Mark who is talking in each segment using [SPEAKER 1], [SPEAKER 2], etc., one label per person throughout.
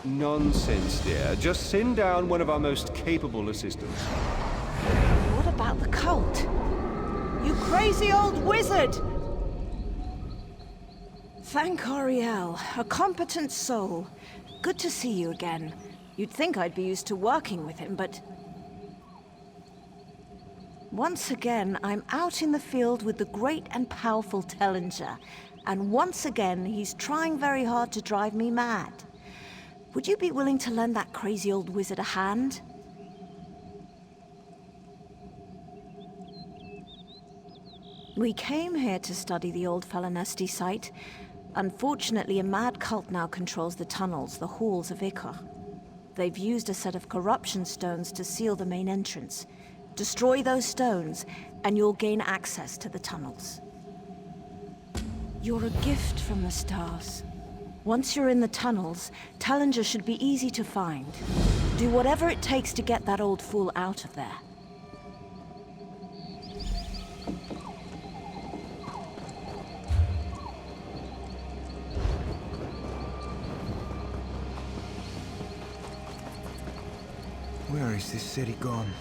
[SPEAKER 1] Nonsense, dear. Just send down one of our most capable assistants.
[SPEAKER 2] What about the cult? You crazy old wizard! Thank Ariel, a competent soul. Good to see you again. You'd think I'd be used to working with him, but... Once again, I'm out in the field with the great and powerful Telengar. And once again, he's trying very hard to drive me mad. Would you be willing to lend that crazy old wizard a hand? We came here to study the old Felinesti site. Unfortunately, a mad cult now controls the tunnels, the halls of Icar. They've used a set of corruption stones to seal the main entrance. Destroy those stones, and you'll gain access to the tunnels. You're a gift from the stars. Once you're in the tunnels, Telengar should be easy to find. Do whatever it takes to get that old fool out of there.
[SPEAKER 3] Where is this city gone?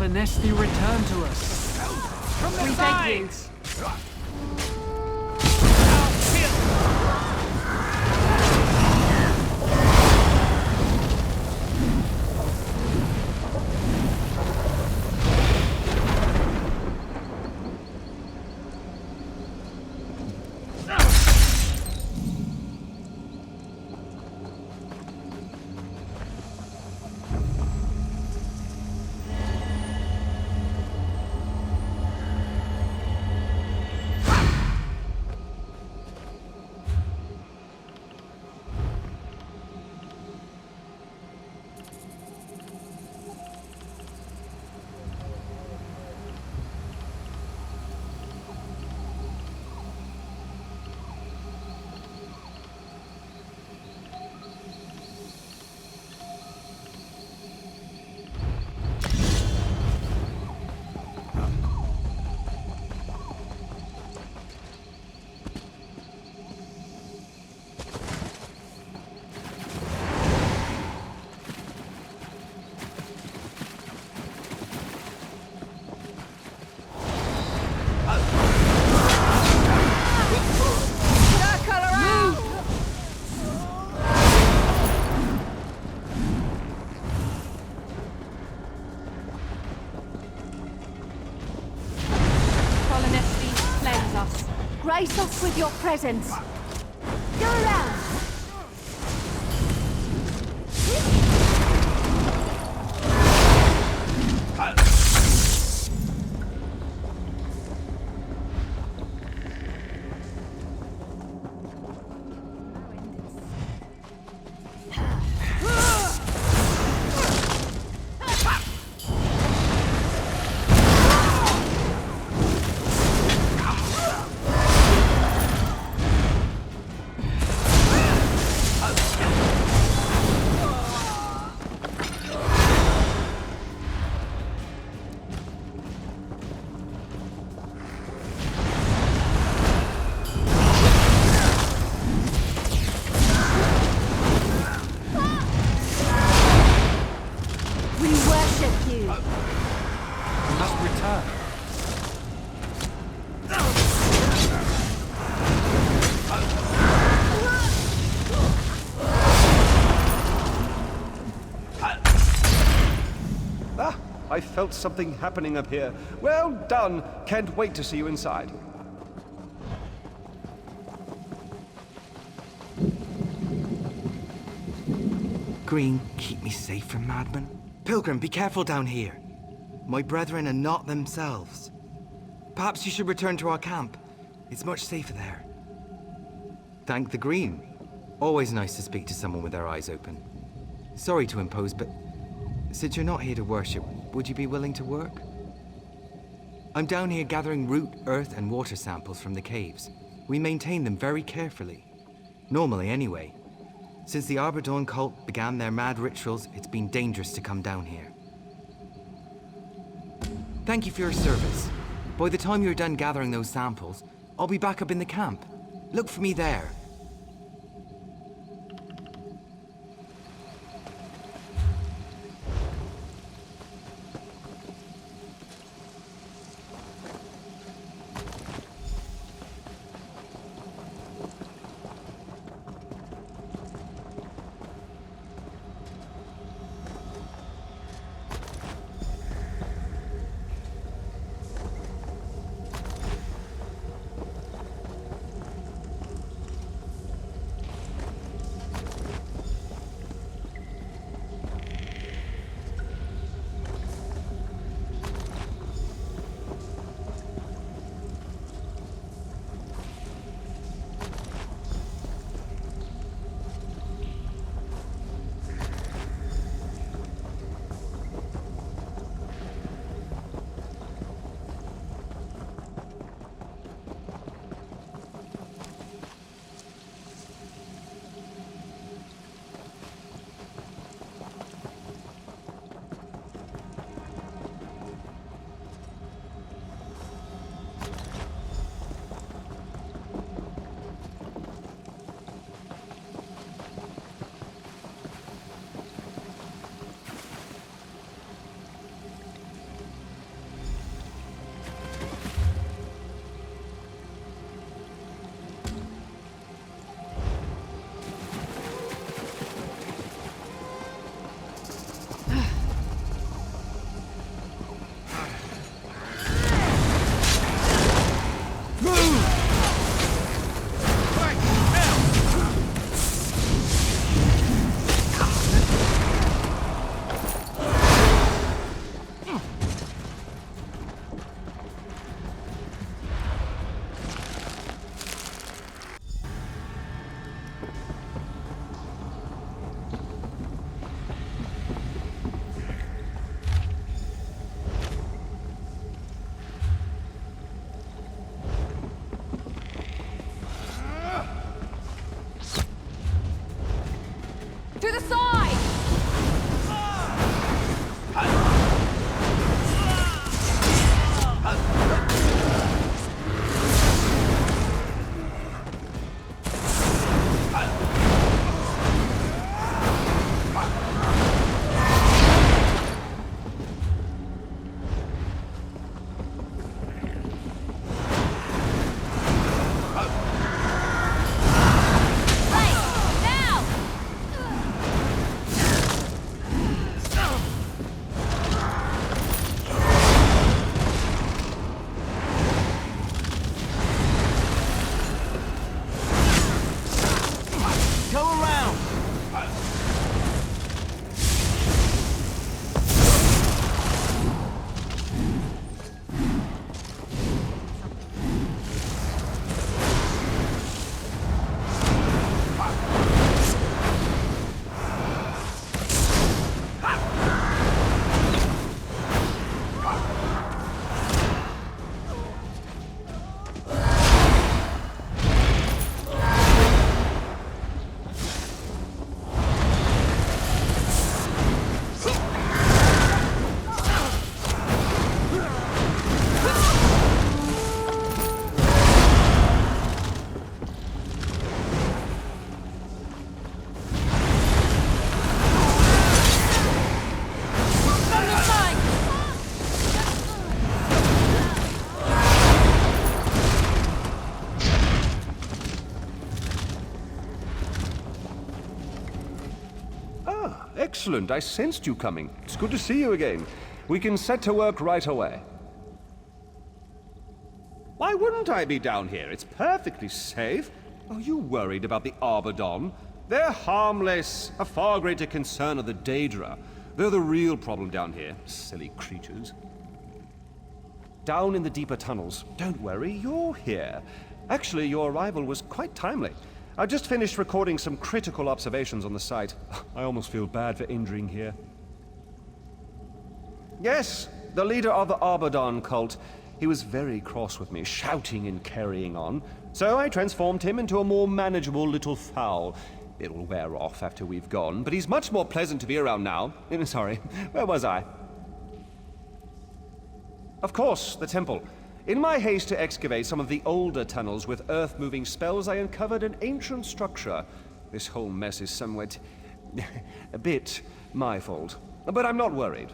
[SPEAKER 4] Felinesti return to us.
[SPEAKER 5] From the
[SPEAKER 4] We beg you.
[SPEAKER 5] sides!
[SPEAKER 6] Grace us with your presence. Go around.
[SPEAKER 1] I felt something happening up here. Well done. Can't wait to see you inside.
[SPEAKER 3] Green, keep me safe from madmen. Pilgrim, be careful down here. My brethren are not themselves. Perhaps you should return to our camp. It's much safer there. Thank the Green. Always nice to speak to someone with their eyes open. Sorry to impose, but since you're not here to worship, would you be willing to work? I'm down here gathering root, earth, and water samples from the caves. We maintain them very carefully. Normally, anyway. Since the Arbor Dawn cult began their mad rituals, it's been dangerous to come down here. Thank you for your service. By the time you're done gathering those samples, I'll be back up in the camp. Look for me there.
[SPEAKER 6] To the side!
[SPEAKER 1] Excellent. I sensed you coming. It's good to see you again. We can set to work right away. Why wouldn't I be down here? It's perfectly safe. Are you worried about the Arbor Dawn? They're harmless. A far greater concern are the Daedra. They're the real problem down here. Silly creatures. Down in the deeper tunnels. Don't worry, you're here. Actually, your arrival was quite timely. I just finished recording some critical observations on the site. I almost feel bad for injuring here. Yes, the leader of the Arbadon cult. He was very cross with me, shouting and carrying on. So I transformed him into a more manageable little fowl. It'll wear off after we've gone, but he's much more pleasant to be around now. Sorry, where was I? Of course, the temple. In my haste to excavate some of the older tunnels with earth-moving spells, I uncovered an ancient structure. This whole mess is somewhat... a bit my fault. But I'm not worried.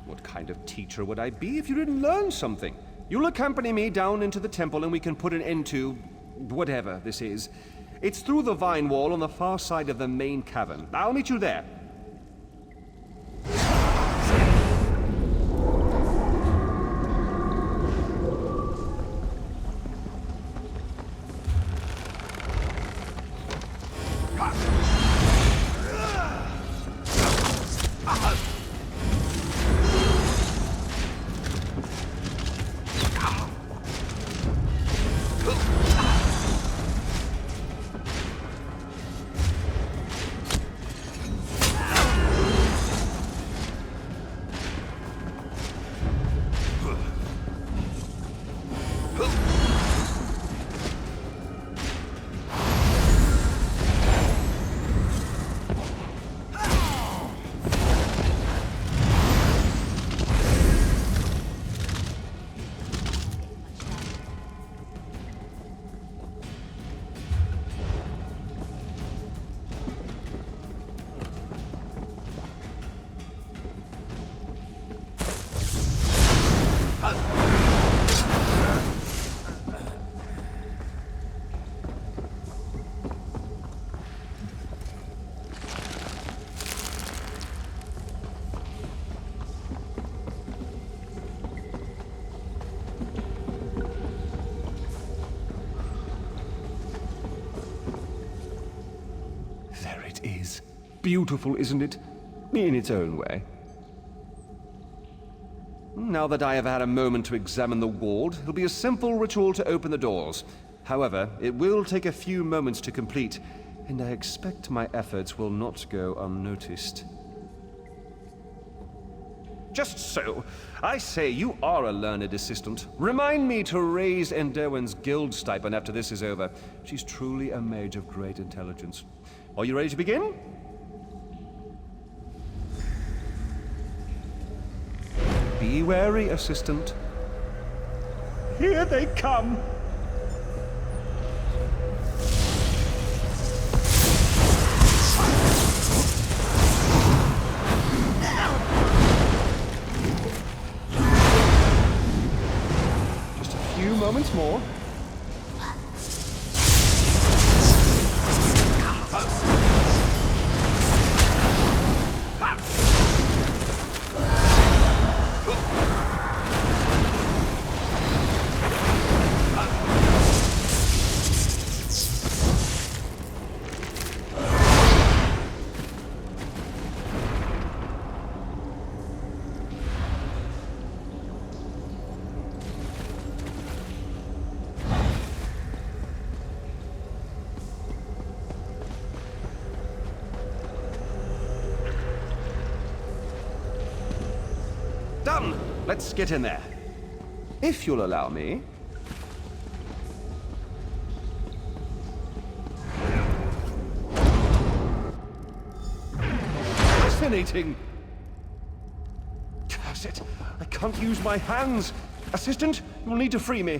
[SPEAKER 1] What kind of teacher would I be if you didn't learn something? You'll accompany me down into the temple and we can put an end to... whatever this is. It's through the vine wall on the far side of the main cavern. I'll meet you there. Is beautiful, isn't it? In its own way. Now that I have had a moment to examine the ward, it'll be a simple ritual to open the doors. However, it will take a few moments to complete, and I expect my efforts will not go unnoticed. Just so. I say, you are a learned assistant. Remind me to raise Enderwin's guild stipend after this is over. She's truly a mage of great intelligence. Are you ready to begin? Be wary, assistant. Here they come! Just a few moments more. Done! Let's get in there. If you'll allow me. Fascinating! Curse it! I can't use my hands! Assistant, you'll need to free me.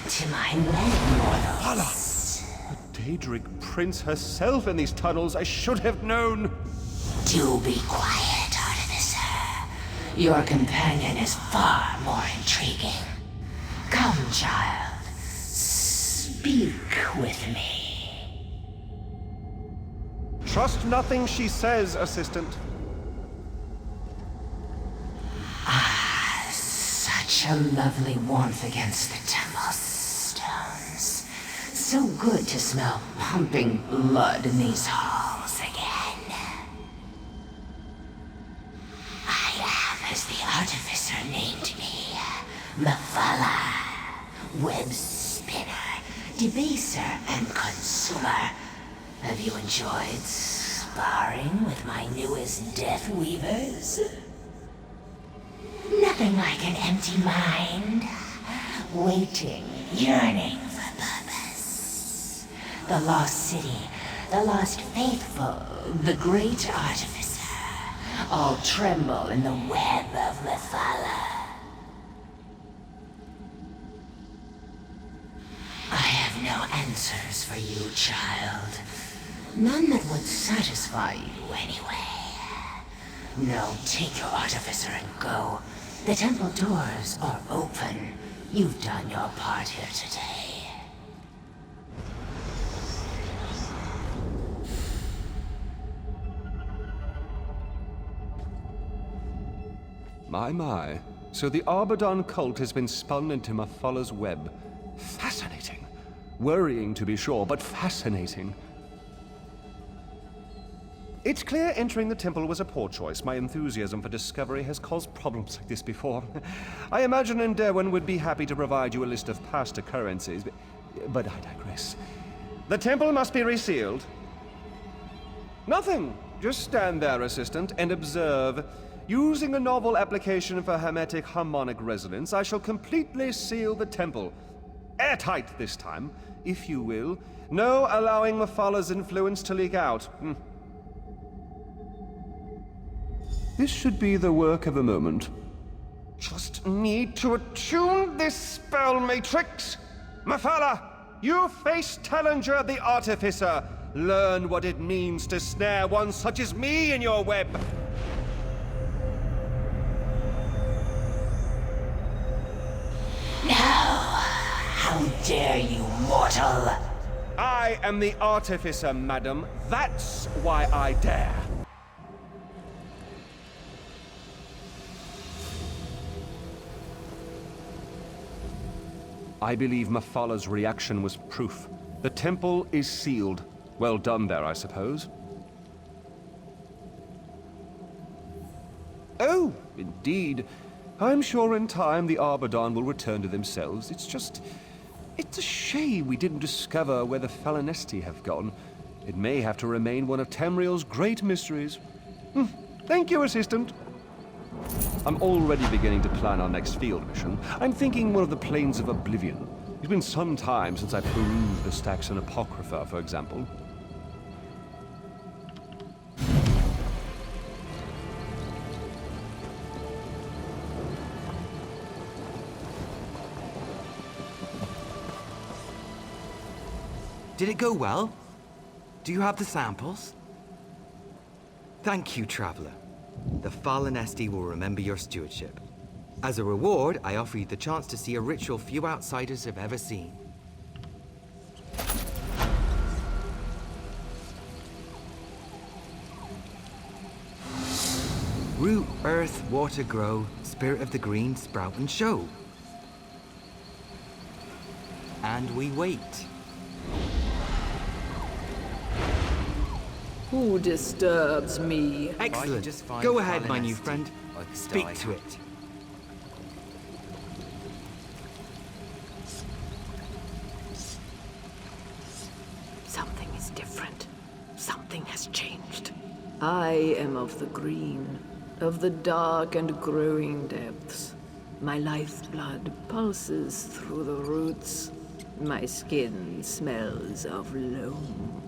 [SPEAKER 5] to my wedding, mortals.
[SPEAKER 1] The Daedric prince herself in these tunnels. I should have known.
[SPEAKER 5] Do be quiet, Artificer. Your companion is far more intriguing. Come, child. Speak with me.
[SPEAKER 1] Trust nothing she says, assistant.
[SPEAKER 5] Such a lovely warmth against the temple stones. So good to smell pumping blood in these halls again. I am as the Artificer named me, Mephala. Web spinner, debaser, and consumer. Have you enjoyed sparring with my newest Death Weavers? Nothing like an empty mind. Waiting, yearning for purpose. The lost city, the lost faithful, the great Artificer, all tremble in the web of Mephala. I have no answers for you, child. None that would satisfy you anyway. No, take your Artificer and go. The temple doors are open. You've done your part here today.
[SPEAKER 1] My. So the Arbadon cult has been spun into Maphala's web. Fascinating. Worrying, to be sure, but fascinating. It's clear entering the temple was a poor choice. My enthusiasm for discovery has caused problems like this before. I imagine Enderwin would be happy to provide you a list of past occurrences, but I digress. The temple must be resealed. Nothing. Just stand there, assistant, and observe. Using a novel application for hermetic harmonic resonance, I shall completely seal the temple. Airtight this time, if you will. No allowing Maphala's influence to leak out. This should be the work of a moment. Just need to attune this spell matrix. Maphala, you face Telengar the Artificer. Learn what it means to snare one such as me in your web.
[SPEAKER 5] No! How dare you, mortal!
[SPEAKER 1] I am the Artificer, madam. That's why I dare. I believe Maphala's reaction was proof. The temple is sealed. Well done there, I suppose. Oh, indeed. I'm sure in time the Arbadon will return to themselves. It's a shame we didn't discover where the Falanesti have gone. It may have to remain one of Tamriel's great mysteries. Thank you, assistant. I'm already beginning to plan our next field mission. I'm thinking one of the Plains of Oblivion. It's been some time since I perused the stacks in Apocrypha, for example.
[SPEAKER 3] Did it go well? Do you have the samples? Thank you, Traveler. The Falanesti will remember your stewardship. As a reward, I offer you the chance to see a ritual few outsiders have ever seen. Root, earth, water grow, spirit of the green sprout and show. And we wait.
[SPEAKER 7] Who disturbs me?
[SPEAKER 3] Excellent. Go ahead, my new friend. Speak to it.
[SPEAKER 7] Something is different. Something has changed. I am of the green, of the dark and growing depths. My lifeblood pulses through the roots. My skin smells of loam.